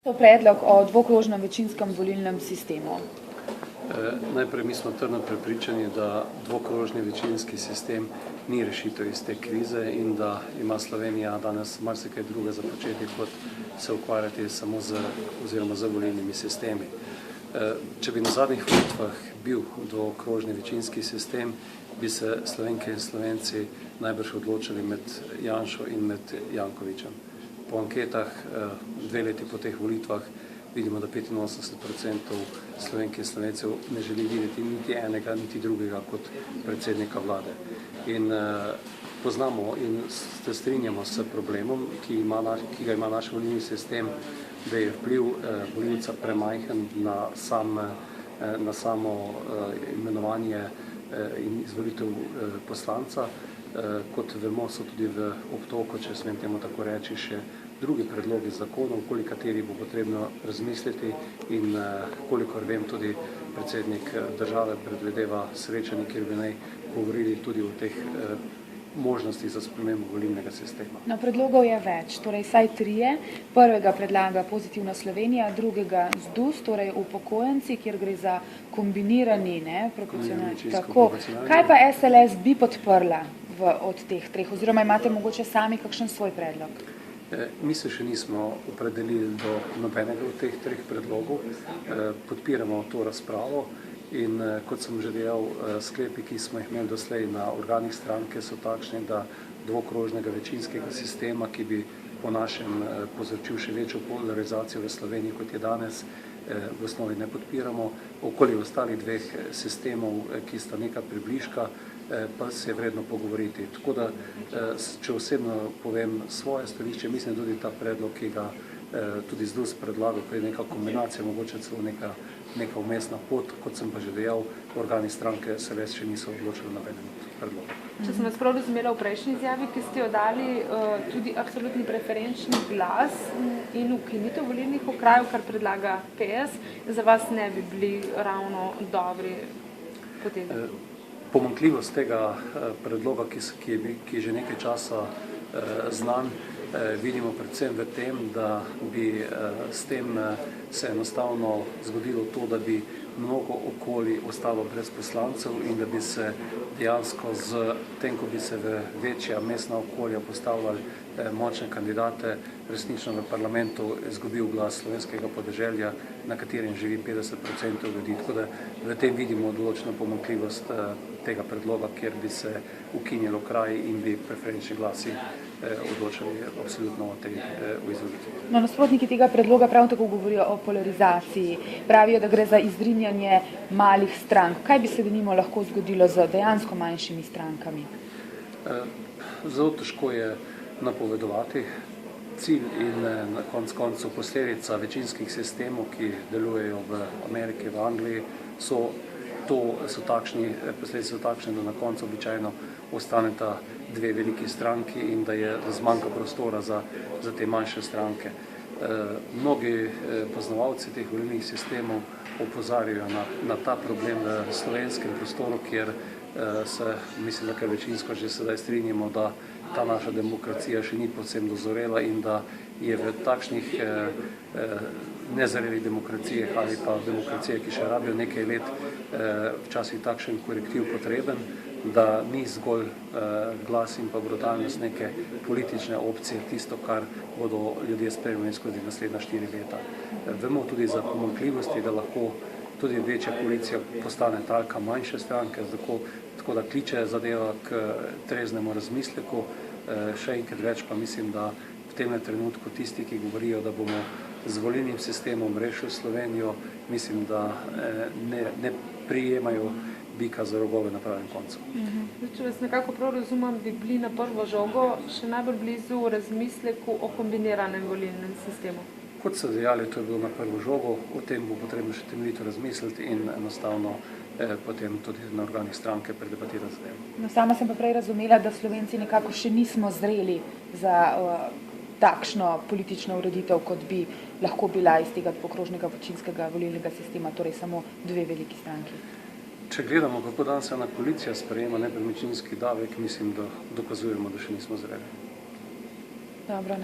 To predlog o dvokrožnem večinskem volilnem sistemu. Najprej mi smo trdno prepričani, da dvokrožni večinski sistem ni rešitev iz te krize in da ima Slovenija danes marsikaj druga za početi, kot se ukvarjati samo z volilnimi sistemi. Če bi na zadnjih volitvah bil dvokrožni večinski sistem, bi se Slovenke in Slovenci najbrž odločili med Janšo in med Jankovićem. Po anketah 2 leti po teh volitvah vidimo, da 85% Slovenk in Slovencev ne želi videti niti enega, niti drugega kot predsednika vlade. In poznamo in se strinjamo s problemom, ki ga ima naš volilni sistem, da je vpliv volilca premajhen na samo imenovanje in izvolitev poslanca. Kot vemo, so tudi v obtoku, če smem temu tako reči, še drugi predlogi zakonov, okoli katerih bo potrebno razmisliti in kolikor vem, tudi predsednik države predvideva srečanje, kjer bi naj govorili tudi o teh možnosti za spremembo volilnega sistema. No, predlogov je več, torej vsaj 3. Prvega predlaga Pozitivna Slovenija, drugega ZDUS, torej upokojenci, kjer gre za kombinirani, proporcionalni. Tako. Kaj pa SLS bi podprla od teh 3, oziroma imate mogoče sami kakšen svoj predlog? Mi se še nismo opredelili do nobenega od teh 3 predlogov. Podpiramo to razpravo in kot sem že dejal, sklepi, ki smo jih imeli doslej na organih stranke, so takšni, da dvokrožnega večinskega sistema, ki bi po našem povzročil še večjo polarizacijo v Sloveniji, kot je danes, v osnovi ne podpiramo. Okoli ostalih 2 sistemov, ki sta neka približka, pa se je vredno pogovoriti. Tako da, če osebno povem svoje stališče, mislim tudi ta predlog, ki ga tudi ZDUS predlagal, ko je neka kombinacija, mogoče celo neka vmesna pot, kot sem pa že dejal, organi stranke se res še niso odločili na nobenem predlogu. Če sem vas prav razumela v prejšnji izjavi, ki ste jo dali, tudi absolutni preferenčni glas in ukinitev volilnih okrajev, kar predlaga PS, za vas ne bi bili ravno dobri potezi? Pomanjkljivost tega predloga, ki je že nekaj časa znan, vidimo predvsem v tem, da bi s tem se enostavno zgodilo to, da bi mnogo okolij ostalo brez poslancev in da bi se dejansko z tem, ko bi se v večja mestna okolja postavljali močne kandidate, resnično v parlamentu izgubil glas slovenskega podeželja, na katerem živi 50% ljudi. Tako da v tem vidimo določeno pomanjkljivost tega predloga, kjer bi se ukinilo kraj in bi preferenčni glasi odločali absolutno o tej izvolitvi. No, nasprotniki tega predloga prav tako govorijo o polarizaciji. Pravijo, da gre za izrinjanje malih strank. Kaj bi se denimo lahko zgodilo z dejansko manjšimi strankami? Zelo težko je napovedovati. Cilj in na koncu posledica večinskih sistemov, ki delujejo v Ameriki, v Angliji, posledice so takšne, da na koncu običajno ostaneta 2 veliki stranki in da zmanjka prostora za te manjše stranke. Mnogi poznavalci teh volilnih sistemov opozarjajo na ta problem v slovenskem prostoru, kjer se, mislim, da kar večinsko že sedaj strinjamo, da ta naša demokracija še ni povsem dozorela in da je v takšnih nezrelih demokracijah ali pa demokracije, ki še rabijo nekaj let, včasih takšen korektiv potreben, da ni zgolj glas in pa brutalnost neke politične opcije tisto, kar bodo ljudje spremljali skozi naslednja 4 leta. Vemo tudi za pomanjkljivosti, da lahko tudi večja koalicija postane talka manjše stranke, tako da kliče zadeva k treznemu razmisleku. Še enkrat več pa mislim, da v tem trenutku tisti, ki govorijo, da bomo z volilnim sistemom rešili Slovenijo, mislim, da ne prijemajo bika za rogove na pravem koncu. Če vas nekako prav razumem, bi bili na prvo žogo še najbolj blizu razmisleku o kombiniranem volilnem sistemu. Kot ste dejali, to je bilo na prvo žogo, o tem bo potrebno še temeljito razmisliti in enostavno potem tudi na organih stranke predebatirati zadevo. No, sama sem pa prej razumela, da Slovenci nekako še nismo zreli za takšno politično ureditev, kot bi lahko bila iz tega dvokrožnega večinskega volilnega sistema, torej samo 2 veliki stranki. Če gledamo, kako danes ena koalicija sprejema nepremičninski davek, mislim, da dokazujemo, da še nismo zreli. Dobro,